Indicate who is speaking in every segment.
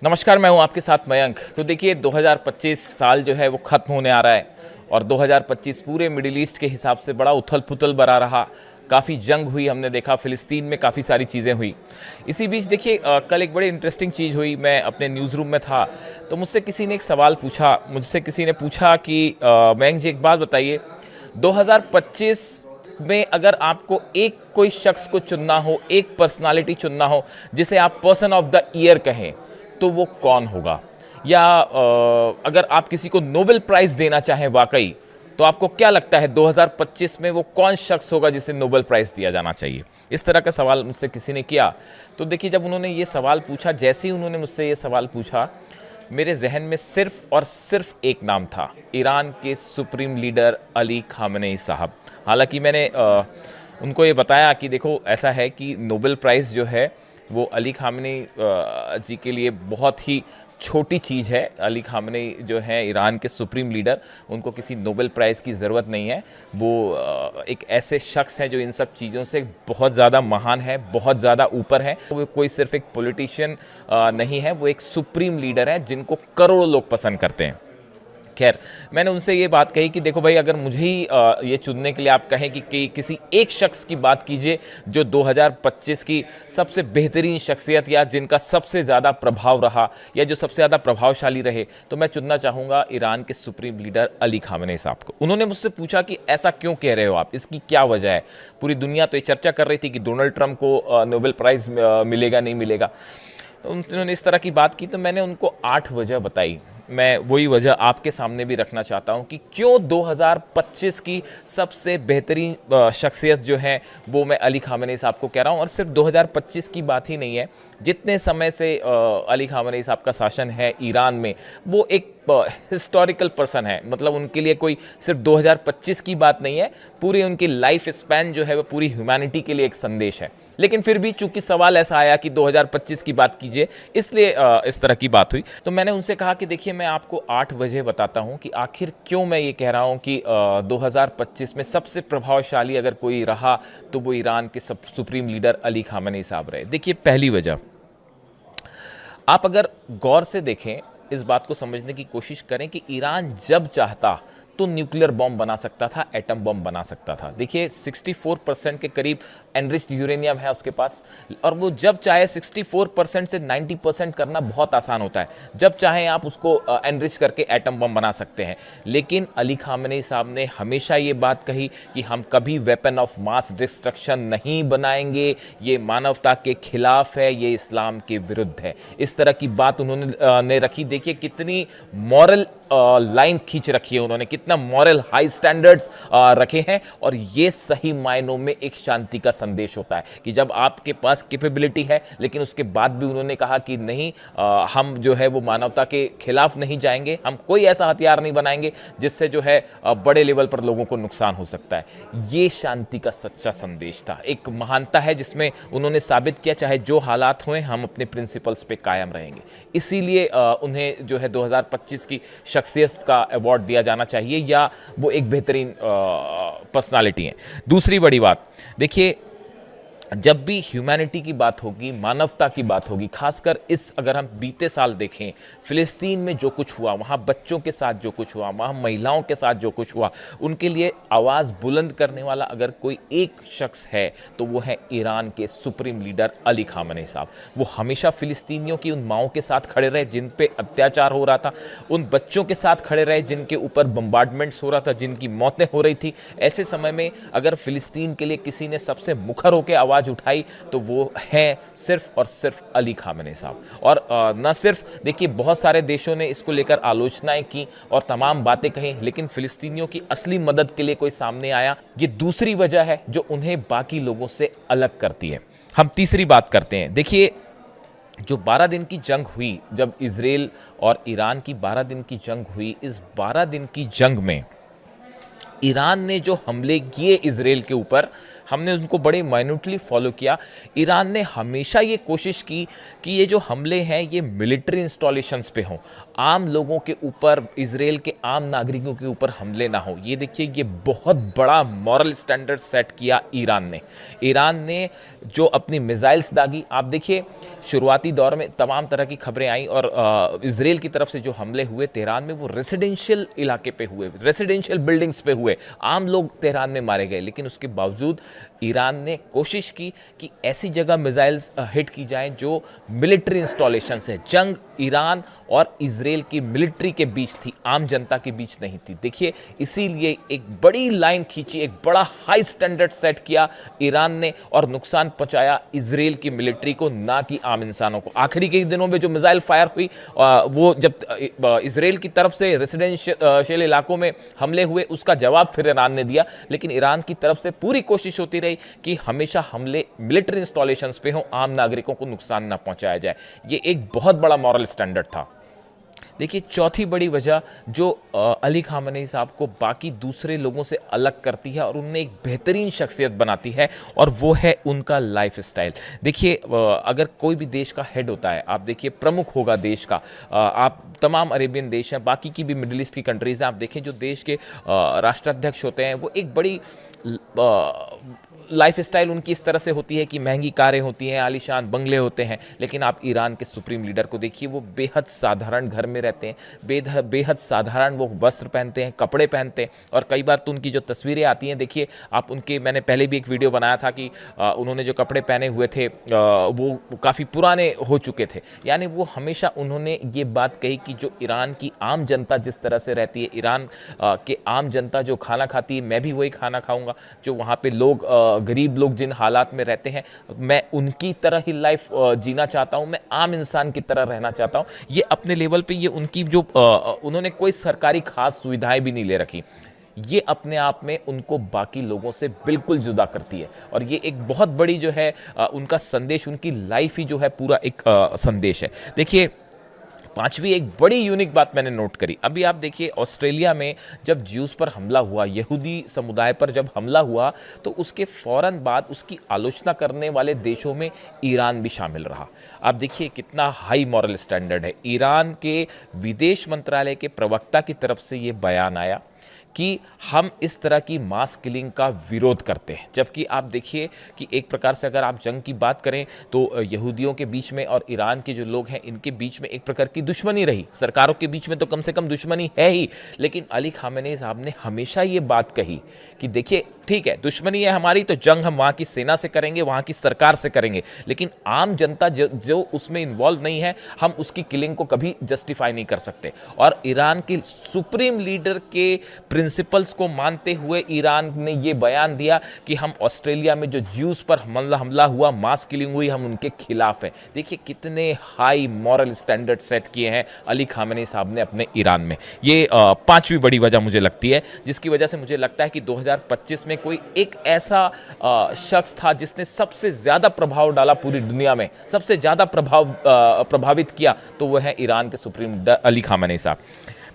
Speaker 1: नमस्कार, मैं हूं आपके साथ मयंक। तो देखिए 2025 साल जो है वो ख़त्म होने आ रहा है और 2025 पूरे मिडिल ईस्ट के हिसाब से बड़ा उथल-पुथल भरा रहा। काफ़ी जंग हुई, हमने देखा फ़िलिस्तीन में काफ़ी सारी चीज़ें हुई। इसी बीच देखिए कल एक बड़ी इंटरेस्टिंग चीज़ हुई। मैं अपने न्यूज़ रूम में था तो मुझसे किसी ने एक सवाल पूछा। मुझसे किसी ने पूछा कि मयंक जी एक बात बताइए, 2025 में अगर आपको एक कोई शख्स को चुनना हो, एक पर्सनालिटी चुनना हो जिसे आप पर्सन ऑफ द ईयर कहें, तो वो कौन होगा? या अगर आप किसी को नोबेल प्राइज देना चाहें वाकई, तो आपको क्या लगता है 2025 में वो कौन शख्स होगा जिसे नोबेल प्राइज दिया जाना चाहिए? इस तरह का सवाल मुझसे किसी ने किया। तो देखिए जब उन्होंने ये सवाल पूछा, जैसे ही उन्होंने मुझसे ये सवाल पूछा, मेरे जहन में सिर्फ और सिर्फ एक नाम था, ईरान के सुप्रीम लीडर अली खामनेई साहब। हालांकि मैंने उनको ये बताया कि देखो ऐसा है कि नोबेल प्राइज़ जो है वो अली खामनेई जी के लिए बहुत ही छोटी चीज़ है। अली खामनेई जो है ईरान के सुप्रीम लीडर, उनको किसी नोबेल प्राइज़ की ज़रूरत नहीं है। वो एक ऐसे शख्स हैं जो इन सब चीज़ों से बहुत ज़्यादा महान है, बहुत ज़्यादा ऊपर है। वो कोई सिर्फ एक पॉलिटिशियन नहीं है, वो एक सुप्रीम लीडर है जिनको करोड़ों लोग पसंद करते हैं। खैर, मैंने उनसे ये बात कही कि देखो भाई, अगर मुझे ही ये चुनने के लिए आप कहें कि किसी एक शख्स की बात कीजिए जो 2025 की सबसे बेहतरीन शख्सियत या जिनका सबसे ज़्यादा प्रभाव रहा या जो सबसे ज़्यादा प्रभावशाली रहे, तो मैं चुनना चाहूँगा ईरान के सुप्रीम लीडर अली खामनेई साहब को। उन्होंने मुझसे पूछा कि ऐसा क्यों कह रहे हो आप, इसकी क्या वजह है? पूरी दुनिया तो ये चर्चा कर रही थी कि डोनाल्ड ट्रंप को नोबेल प्राइज़ मिलेगा, नहीं मिलेगा। तो उन्होंने इस तरह की बात की तो मैंने उनको 8 वजह बताई। मैं वही वजह आपके सामने भी रखना चाहता हूं कि क्यों 2025 की सबसे बेहतरीन शख्सियत जो है वो मैं अली खामनेई साहब को कह रहा हूं। और सिर्फ 2025 की बात ही नहीं है, जितने समय से अली खामनेई साहब का शासन है ईरान में, वो एक हिस्टोरिकल पर्सन है। मतलब उनके लिए कोई सिर्फ 2025 की बात नहीं है, पूरी उनकी लाइफ स्पैन जो है वो पूरी ह्यूमैनिटी के लिए एक संदेश है। लेकिन फिर भी चूंकि सवाल ऐसा आया कि 2025 की बात कीजिए, इसलिए इस तरह की बात हुई। तो मैंने उनसे कहा कि देखिए मैं आपको 8 वजह बताता हूं कि आखिर क्यों मैं ये कह रहा हूं कि 2025 में सबसे प्रभावशाली अगर कोई रहा तो वो ईरान के सुप्रीम लीडर अली खामनेई साहब रहे। देखिए पहली वजह, आप अगर गौर से देखें, इस बात को समझने की कोशिश करें कि ईरान जब चाहता तो न्यूक्लियर बॉम्ब बना सकता था, एटम बॉम्ब बना सकता था। देखिए 64% के करीब एनरिच्ड यूरेनियम है उसके पास, और वो जब चाहे 64% से 90% करना बहुत आसान होता है। जब चाहे आप उसको एनरिच करके एटम बॉम्ब बना सकते हैं। लेकिन अली खामनेई साहब ने हमेशा ये बात कही कि हम कभी वेपन ऑफ मास डिस्ट्रक्शन नहीं बनाएंगे, ये मानवता के खिलाफ है, ये इस्लाम के विरुद्ध है। इस तरह की बात उन्होंने रखी। देखिए कितनी मॉरल लाइन खींच रखी है उन्होंने, कितना मॉरल हाई स्टैंडर्ड्स रखे हैं। और ये सही मायनों में एक शांति का संदेश होता है कि जब आपके पास कैपेबिलिटी है, लेकिन उसके बाद भी उन्होंने कहा कि नहीं, हम जो है वो मानवता के खिलाफ नहीं जाएंगे, हम कोई ऐसा हथियार नहीं बनाएंगे जिससे जो है बड़े लेवल पर लोगों को नुकसान हो सकता है। ये शांति का सच्चा संदेश था, एक महानता है जिसमें उन्होंने साबित किया चाहे जो हालात हुए हम अपने प्रिंसिपल्स पे कायम रहेंगे। इसीलिए उन्हें जो है 2025 की शख्सियत का अवार्ड दिया जाना चाहिए, या वो एक बेहतरीन पर्सनालिटी है। दूसरी बड़ी बात, देखिए जब भी ह्यूमैनिटी की बात होगी, मानवता की बात होगी, खासकर इस अगर हम बीते साल देखें, फिलिस्तीन में जो कुछ हुआ, वहाँ बच्चों के साथ जो कुछ हुआ, वहाँ महिलाओं के साथ जो कुछ हुआ, उनके लिए आवाज़ बुलंद करने वाला अगर कोई एक शख्स है तो वो है ईरान के सुप्रीम लीडर अली खामनेई साहब। वो हमेशा फिलिस्तीनियों की उन माओं के साथ खड़े रहे जिन पे अत्याचार हो रहा था, उन बच्चों के साथ खड़े रहे जिनके ऊपर बम्बार्डमेंट्स हो रहा था, जिनकी मौतें हो रही थी। ऐसे समय में अगर फिलिस्तीन के लिए किसी ने सबसे मुखर होकर आवाज़ उठाई तो वो है सिर्फ और सिर्फ अली खामनेई साहब। और न सिर्फ देखिए, बहुत सारे देशों ने इसको लेकर आलोचनाएं की और तमाम बातें कही, लेकिन फिलिस्तीनियों की असली मदद के लिए कोई सामने आया। ये दूसरी वजह है जो उन्हें बाकी लोगों से अलग करती है। हम तीसरी बात करते हैं। देखिए जो 12 दिन की जंग हुई, जब इजराइल और ईरान की 12 दिन की जंग हुई, इस 12 दिन की जंग में ईरान ने जो हमले किए इजराइल के ऊपर, हमने उनको बड़े माइन्यूटली फॉलो किया। ईरान ने हमेशा ये कोशिश की कि ये जो हमले हैं ये मिलिट्री इंस्टॉलेशंस पे हों, आम लोगों के ऊपर, इजराइल के आम नागरिकों के ऊपर हमले ना हो। ये देखिए, ये बहुत बड़ा मॉरल स्टैंडर्ड सेट किया ईरान ने जो अपनी मिसाइल्स दागी। आप देखिए, शुरुआती दौर में तमाम तरह की खबरें आई और इजराइल की तरफ से जो हमले हुए तेहरान में, वो रेसिडेंशियल इलाके पे हुए, रेसिडेंशियल बिल्डिंग्स पे हुए, आम लोग तेहरान में मारे गए। लेकिन उसके बावजूद ईरान ने कोशिश की कि ऐसी जगह मिसाइल्स हिट की जाएं जो मिलिट्री इंस्टॉलेशंस है। जंग ईरान और इजराइल की मिलिट्री के बीच थी, आम जनता के बीच नहीं थी। देखिए, इसीलिए एक बड़ी लाइन खींची, एक बड़ा हाई स्टैंडर्ड सेट किया ईरान ने और नुकसान पहुंचाया इजराइल की मिलिट्री को, ना कि आम इंसानों को। आखिरी के दिनों में जो मिसाइल फायर हुई, वो जब इजराइल की तरफ से रेसिडेंशियल इलाकों में हमले हुए, उसका जवाब फिर ईरान ने दिया। लेकिन ईरान की तरफ से पूरी कोशिश होती रही कि हमेशा हमले मिलिट्री इंस्टॉलेशंस पे हों, आम नागरिकों को नुकसान ना पहुंचाया जाए। ये एक बहुत बड़ा मॉरल स्टैंडर्ड था। देखिए, चौथी बड़ी वजह जो अली खामेनी साहब को बाकी दूसरे लोगों से अलग करती है और उन्हें एक बेहतरीन शख्सियत बनाती है, और वो है उनका लाइफ स्टाइल। देखिए, अगर कोई भी देश का हेड होता है, आप देखिए प्रमुख होगा देश का, आप तमाम अरेबियन देश हैं, बाकी की भी मिडिल ईस्ट की कंट्रीज़ हैं, आप देखें जो देश के राष्ट्राध्यक्ष होते हैं, वो एक बड़ी लाइफ स्टाइल उनकी इस तरह से होती है कि महंगी कारें होती हैं, आलीशान बंगले होते हैं। लेकिन आप ईरान के सुप्रीम लीडर को देखिए, वो बेहद साधारण घर में रहते हैं, बेहद साधारण वो वस्त्र पहनते हैं, कपड़े पहनते हैं। और कई बार तो उनकी जो तस्वीरें आती हैं, देखिए आप उनके, मैंने पहले भी एक वीडियो बनाया था कि उन्होंने जो कपड़े पहने हुए थे वो काफ़ी पुराने हो चुके थे। यानी वो हमेशा उन्होंने ये बात कही कि जो ईरान की आम जनता जिस तरह से रहती है, ईरान के आम जनता जो खाना खाती है, मैं भी वही खाना खाऊंगा। जो वहाँ पे लोग, गरीब लोग जिन हालात में रहते हैं, मैं उनकी तरह ही लाइफ जीना चाहता हूं, मैं आम इंसान की तरह रहना चाहता हूं। ये अपने लेवल पे, ये उनकी जो उन्होंने कोई सरकारी खास सुविधाएं भी नहीं ले रखी। ये अपने आप में उनको बाकी लोगों से बिल्कुल जुदा करती है, और ये एक बहुत बड़ी जो है उनका संदेश, उनकी लाइफ ही जो है पूरा एक संदेश है। देखिए, पांचवी एक बड़ी यूनिक बात मैंने नोट करी। अभी आप देखिए, ऑस्ट्रेलिया में जब ज्यूज पर हमला हुआ, यहूदी समुदाय पर जब हमला हुआ, तो उसके फौरन बाद उसकी आलोचना करने वाले देशों में ईरान भी शामिल रहा। आप देखिए कितना हाई मॉरल स्टैंडर्ड है। ईरान के विदेश मंत्रालय के प्रवक्ता की तरफ से ये बयान आया कि हम इस तरह की मास किलिंग का विरोध करते हैं। जबकि आप देखिए कि एक प्रकार से अगर आप जंग की बात करें तो यहूदियों के बीच में और ईरान के जो लोग हैं, इनके बीच में एक प्रकार की दुश्मनी रही। सरकारों के बीच में तो कम से कम दुश्मनी है ही, लेकिन अली खामेनी साहब ने हमेशा ये बात कही कि देखिए, ठीक है, दुश्मनी है हमारी, तो जंग हम वहाँ की सेना से करेंगे, वहाँ की सरकार से करेंगे, लेकिन आम जनता जो उसमें इन्वॉल्व नहीं है, हम उसकी किलिंग को कभी जस्टिफाई नहीं कर सकते। और ईरान के सुप्रीम लीडर के प्रिंसिपल्स को मानते हुए ईरान ने ये बयान दिया कि हम ऑस्ट्रेलिया में जो ज्यूज पर हमला हुआ, मास किलिंग हुई, हम उनके खिलाफ हैं। देखिए कितने हाई मॉरल स्टैंडर्ड सेट किए हैं अली खामेनी साहब ने अपने ईरान में। ये पांचवी बड़ी वजह मुझे लगती है, जिसकी वजह से मुझे लगता है कि 2025 में कोई एक ऐसा शख्स था जिसने सबसे ज्यादा प्रभाव डाला पूरी दुनिया में, सबसे ज्यादा प्रभावित किया, तो वह है ईरान के सुप्रीम लीडर अली खामेनी साहब।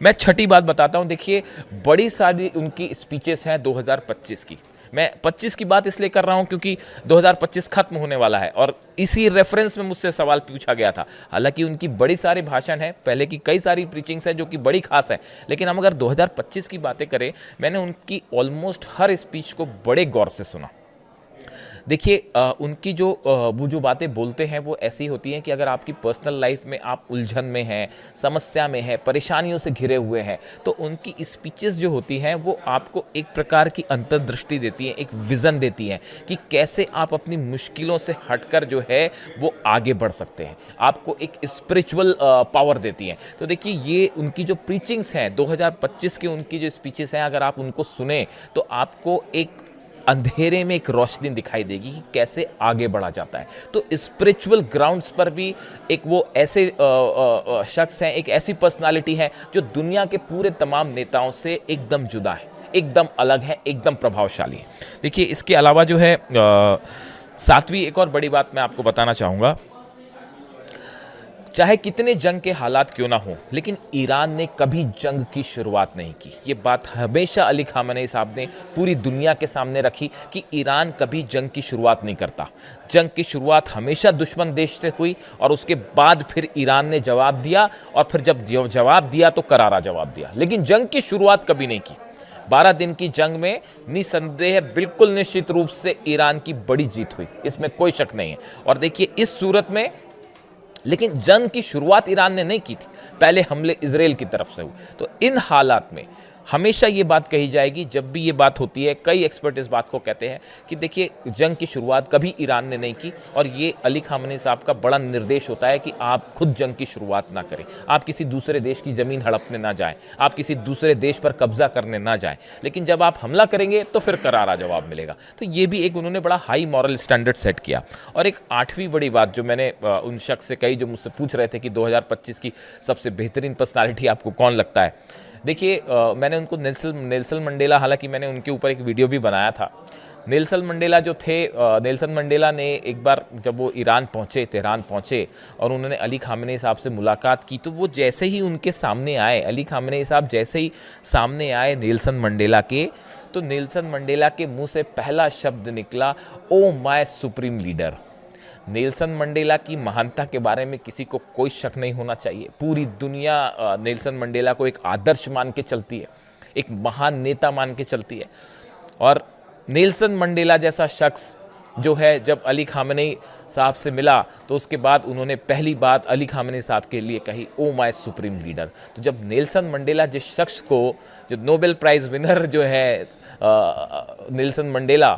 Speaker 1: मैं छठी बात बताता हूं। देखिए, बड़ी सारी उनकी स्पीचेस हैं 2025 की। मैं 25 की बात इसलिए कर रहा हूं क्योंकि 2025 खत्म होने वाला है और इसी रेफरेंस में मुझसे सवाल पूछा गया था। हालांकि उनकी बड़ी सारी भाषण है, पहले की कई सारी प्रीचिंग्स है जो कि बड़ी खास है, लेकिन हम अगर 2025 की बातें करें, मैंने उनकी ऑलमोस्ट हर स्पीच को बड़े गौर से सुना। देखिए, उनकी वो जो बातें बोलते हैं वो ऐसी होती हैं कि अगर आपकी पर्सनल लाइफ में आप उलझन में हैं, समस्या में हैं, परेशानियों से घिरे हुए हैं, तो उनकी स्पीचेस जो होती हैं वो आपको एक प्रकार की अंतर्दृष्टि देती हैं, एक विज़न देती हैं कि कैसे आप अपनी मुश्किलों से हटकर जो है वो आगे बढ़ सकते हैं, आपको एक स्पिरिचुअल पावर देती हैं। तो देखिए, ये उनकी जो प्रीचिंग्स हैं 2025 की, उनकी जो स्पीचेस हैं, अगर आप उनको सुने तो आपको एक अंधेरे में एक रोशनी दिखाई देगी कि कैसे आगे बढ़ा जाता है। तो स्पिरिचुअल ग्राउंड्स पर भी एक वो ऐसे शख्स हैं, एक ऐसी पर्सनालिटी है जो दुनिया के पूरे तमाम नेताओं से एकदम जुदा है, एकदम अलग है, एकदम प्रभावशाली है। देखिए, इसके अलावा जो है सातवीं एक और बड़ी बात मैं आपको बताना चाहूँगा। चाहे कितने जंग के हालात क्यों ना हो, लेकिन ईरान ने कभी जंग की शुरुआत नहीं की। ये बात हमेशा अली खामेनेई साहब ने पूरी दुनिया के सामने रखी कि ईरान कभी जंग की शुरुआत नहीं करता। जंग की शुरुआत हमेशा दुश्मन देश से हुई और उसके बाद फिर ईरान ने जवाब दिया, और फिर जब जवाब दिया तो करारा जवाब दिया, लेकिन जंग की शुरुआत कभी नहीं की। 12 दिन की जंग में निसंदेह बिल्कुल निश्चित रूप से ईरान की बड़ी जीत हुई, इसमें कोई शक नहीं है। और देखिए इस सूरत में, लेकिन जंग की शुरुआत ईरान ने नहीं की थी, पहले हमले इजराइल की तरफ से हुए। तो इन हालात में हमेशा ये बात कही जाएगी, जब भी ये बात होती है, कई एक्सपर्ट इस बात को कहते हैं कि देखिए जंग की शुरुआत कभी ईरान ने नहीं की, और ये अली खामेनेई साहब का बड़ा निर्देश होता है कि आप खुद जंग की शुरुआत ना करें, आप किसी दूसरे देश की ज़मीन हड़पने ना जाएं, आप किसी दूसरे देश पर कब्जा करने ना जाएं, लेकिन जब आप हमला करेंगे तो फिर करारा जवाब मिलेगा। तो ये भी एक उन्होंने बड़ा हाई मॉरल स्टैंडर्ड सेट किया। और एक आठवीं बड़ी बात जो मैंने उन शख्स से कही जो मुझसे पूछ रहे थे कि 2025 की सबसे बेहतरीन पर्सनालिटी आपको कौन लगता है, देखिए मैंने उनको नेल्सन मंडेला, हालांकि मैंने उनके ऊपर एक वीडियो भी बनाया था। नेल्सन मंडेला जो थे, नेल्सन मंडेला ने एक बार जब वो ईरान पहुँचे, तेहरान पहुँचे, और उन्होंने अली खामेनेई साहब से मुलाकात की, तो वो जैसे ही उनके सामने आए, अली खामेनेई साहब जैसे ही सामने आए नेल्सन मंडेला के, तो नेल्सन मंडेला के मुंह से पहला शब्द निकला, oh my supreme leader. Nelson Mandela की महानता के बारे में किसी को कोई शक नहीं होना चाहिए। पूरी दुनिया नेल्सन मंडेला को एक आदर्श मान के चलती है, एक महान नेता मान के चलती है। और नेल्सन मंडेला जैसा शख्स जो है, जब अली खामेनेई साहब से मिला तो उसके बाद उन्होंने पहली बात अली खामेनेई साहब के लिए कही, ओ माय सुप्रीम लीडर। तो जब नेल्सन मंडेला जिस शख्स को, जो नोबेल प्राइज़ विनर जो है नेल्सन मंडेला,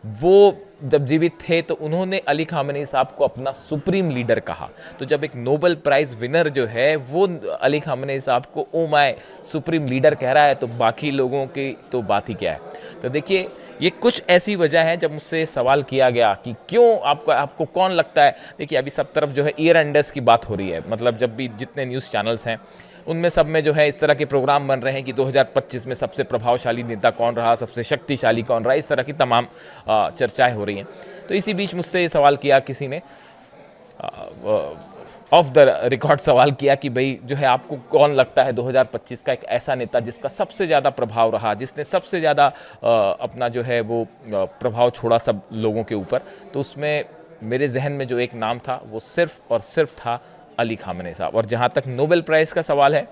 Speaker 1: वो जब जीवित थे तो उन्होंने अली खामेनेई साहब को अपना सुप्रीम लीडर कहा। तो जब एक नोबेल प्राइज़ विनर जो है वो अली खामेनेई साहब को ओ माय सुप्रीम लीडर कह रहा है, तो बाकी लोगों की तो बात ही क्या है। तो देखिए ये कुछ ऐसी वजह है जब मुझसे सवाल किया गया कि क्यों आपको कौन लगता है। देखिए अभी सब तरफ जो है ईयर एंडर्स की बात हो रही है, मतलब जब भी जितने न्यूज़ चैनल्स हैं उनमें सब में जो है इस तरह के प्रोग्राम बन रहे हैं कि 2025 में सबसे प्रभावशाली नेता कौन रहा, सबसे शक्तिशाली कौन रहा, इस तरह की तमाम चर्चाएं हो रही हैं। तो इसी बीच मुझसे ये सवाल किया किसी ने, ऑफ द रिकॉर्ड सवाल किया कि भाई जो है आपको कौन लगता है 2025 का एक ऐसा नेता जिसका सबसे ज़्यादा प्रभाव रहा, जिसने सबसे ज़्यादा अपना जो है वो प्रभाव छोड़ा सब लोगों के ऊपर। तो उसमें मेरे जहन में जो एक नाम था वो सिर्फ और सिर्फ था अली खामेनेई साहब। और जहाँ तक नोबेल प्राइज़ का सवाल है,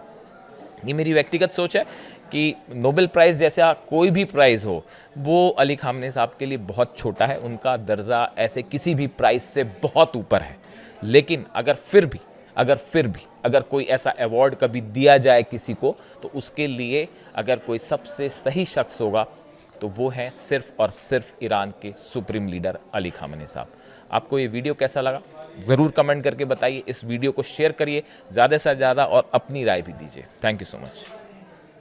Speaker 1: ये मेरी व्यक्तिगत सोच है कि नोबेल प्राइज़ जैसा कोई भी प्राइज़ हो वो अली खामेनेई साहब के लिए बहुत छोटा है, उनका दर्जा ऐसे किसी भी प्राइज़ से बहुत ऊपर है। लेकिन अगर फिर भी अगर कोई ऐसा अवार्ड कभी दिया जाए किसी को, तो उसके लिए अगर कोई सबसे सही शख्स होगा तो वो है सिर्फ और सिर्फ ईरान के सुप्रीम लीडर अली खामेनेई साहब। आपको ये वीडियो कैसा लगा ज़रूर कमेंट करके बताइए, इस वीडियो को शेयर करिए ज़्यादा से ज़्यादा और अपनी राय भी दीजिए। Thank you so much.